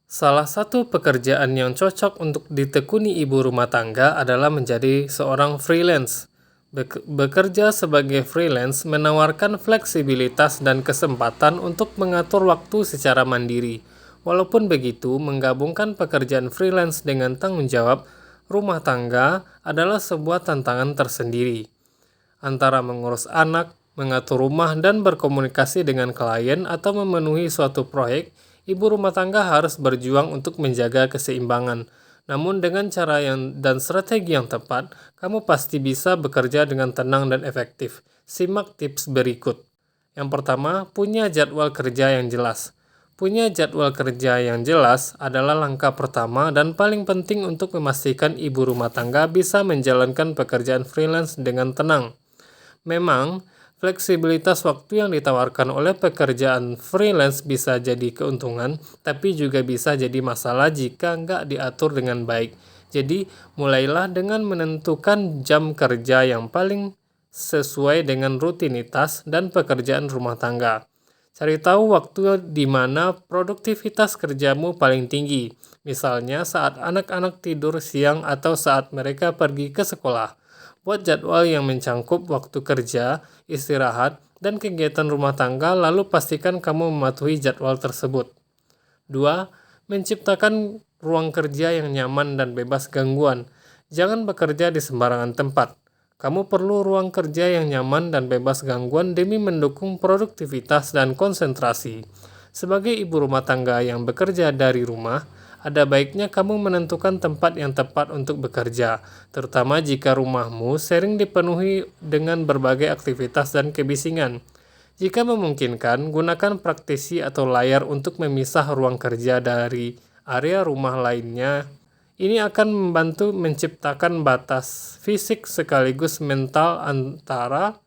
Salah satu pekerjaan yang cocok untuk ditekuni ibu rumah tangga adalah menjadi seorang freelance. Bekerja sebagai freelance menawarkan fleksibilitas dan kesempatan untuk mengatur waktu secara mandiri. Walaupun begitu, menggabungkan pekerjaan freelance dengan tanggung jawab rumah tangga adalah sebuah tantangan tersendiri. Antara mengurus anak, mengatur rumah, dan berkomunikasi dengan klien atau memenuhi suatu proyek, ibu rumah tangga harus berjuang untuk menjaga keseimbangan. Namun dengan cara dan strategi yang tepat, kamu pasti bisa bekerja dengan tenang dan efektif. Simak tips berikut. Yang pertama, punya jadwal kerja yang jelas. Punya jadwal kerja yang jelas adalah langkah pertama dan paling penting untuk memastikan ibu rumah tangga bisa menjalankan pekerjaan freelance dengan tenang. Memang, fleksibilitas waktu yang ditawarkan oleh pekerjaan freelance bisa jadi keuntungan, tapi juga bisa jadi masalah jika nggak diatur dengan baik. Jadi, mulailah dengan menentukan jam kerja yang paling sesuai dengan rutinitas dan pekerjaan rumah tangga. Cari tahu waktu di mana produktivitas kerjamu paling tinggi, misalnya saat anak-anak tidur siang atau saat mereka pergi ke sekolah. Buat jadwal yang mencangkup waktu kerja, istirahat, dan kegiatan rumah tangga, lalu pastikan kamu mematuhi jadwal tersebut. 2. Menciptakan ruang kerja yang nyaman dan bebas gangguan. Jangan bekerja di sembarangan tempat. Kamu perlu ruang kerja yang nyaman dan bebas gangguan demi mendukung produktivitas dan konsentrasi. Sebagai ibu rumah tangga yang bekerja dari rumah, ada baiknya kamu menentukan tempat yang tepat untuk bekerja, terutama jika rumahmu sering dipenuhi dengan berbagai aktivitas dan kebisingan. Jika memungkinkan, gunakan praktisi atau layar untuk memisah ruang kerja dari area rumah lainnya. Ini akan membantu menciptakan batas fisik sekaligus mental antara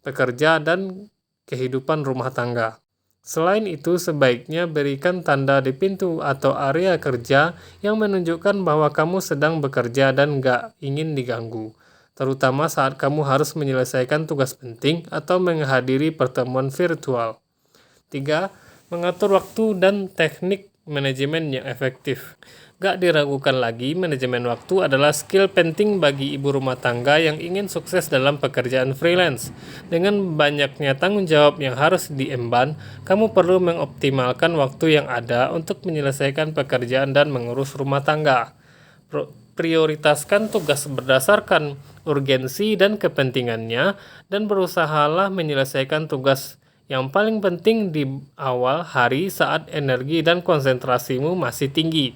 pekerja dan kehidupan rumah tangga. Selain itu, sebaiknya berikan tanda di pintu atau area kerja yang menunjukkan bahwa kamu sedang bekerja dan nggak ingin diganggu, terutama saat kamu harus menyelesaikan tugas penting atau menghadiri pertemuan virtual. 3. Mengatur waktu dan teknik manajemen yang efektif. Gak diragukan lagi, manajemen waktu adalah skill penting bagi ibu rumah tangga yang ingin sukses dalam pekerjaan freelance. Dengan banyaknya tanggung jawab yang harus diemban, kamu perlu mengoptimalkan waktu yang ada untuk menyelesaikan pekerjaan dan mengurus rumah tangga. Prioritaskan tugas berdasarkan urgensi dan kepentingannya, dan berusahalah menyelesaikan tugas yang paling penting di awal hari saat energi dan konsentrasimu masih tinggi.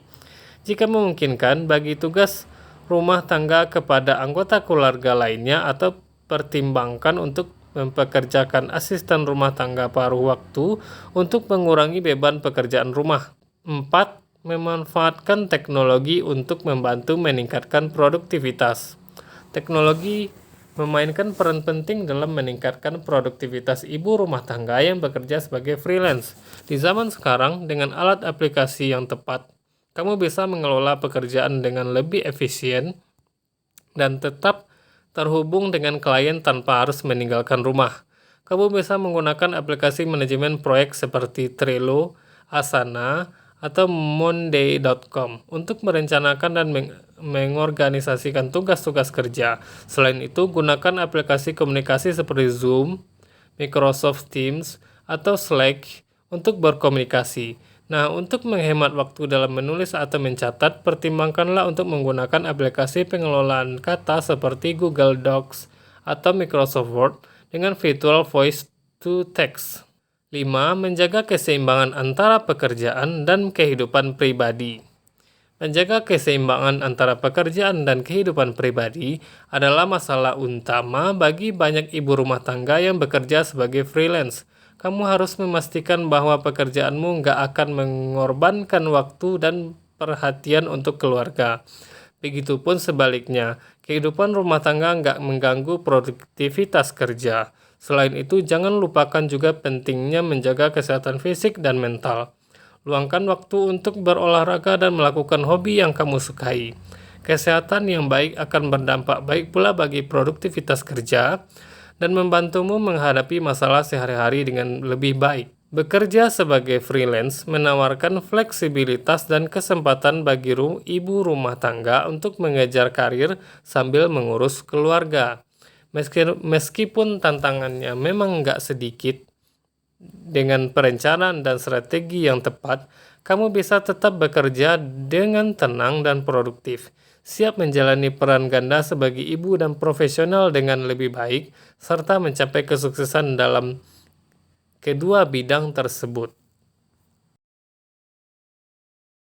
Jika memungkinkan, bagi tugas rumah tangga kepada anggota keluarga lainnya atau pertimbangkan untuk mempekerjakan asisten rumah tangga paruh waktu untuk mengurangi beban pekerjaan rumah. 4. Memanfaatkan teknologi untuk membantu meningkatkan produktivitas. Teknologi memainkan peran penting dalam meningkatkan produktivitas ibu rumah tangga yang bekerja sebagai freelance. Di zaman sekarang, dengan alat aplikasi yang tepat, kamu bisa mengelola pekerjaan dengan lebih efisien dan tetap terhubung dengan klien tanpa harus meninggalkan rumah. Kamu bisa menggunakan aplikasi manajemen proyek seperti Trello, Asana, atau Monday.com untuk merencanakan dan mengorganisasikan tugas-tugas kerja. Selain itu, gunakan aplikasi komunikasi seperti Zoom, Microsoft Teams, atau Slack untuk berkomunikasi. Nah, untuk menghemat waktu dalam menulis atau mencatat, pertimbangkanlah untuk menggunakan aplikasi pengelolaan kata seperti Google Docs atau Microsoft Word dengan fitur voice to text. 5. Menjaga keseimbangan antara pekerjaan dan kehidupan pribadi. Menjaga keseimbangan antara pekerjaan dan kehidupan pribadi adalah masalah utama bagi banyak ibu rumah tangga yang bekerja sebagai freelance. Kamu harus memastikan bahwa pekerjaanmu nggak akan mengorbankan waktu dan perhatian untuk keluarga. Begitupun sebaliknya, kehidupan rumah tangga nggak mengganggu produktivitas kerja. Selain itu, jangan lupakan juga pentingnya menjaga kesehatan fisik dan mental. Luangkan waktu untuk berolahraga dan melakukan hobi yang kamu sukai. Kesehatan yang baik akan berdampak baik pula bagi produktivitas kerja dan membantumu menghadapi masalah sehari-hari dengan lebih baik. Bekerja sebagai freelance menawarkan fleksibilitas dan kesempatan bagi ibu rumah tangga untuk mengejar karir sambil mengurus keluarga. Meskipun tantangannya memang nggak sedikit, dengan perencanaan dan strategi yang tepat, kamu bisa tetap bekerja dengan tenang dan produktif, siap menjalani peran ganda sebagai ibu dan profesional dengan lebih baik, serta mencapai kesuksesan dalam kedua bidang tersebut.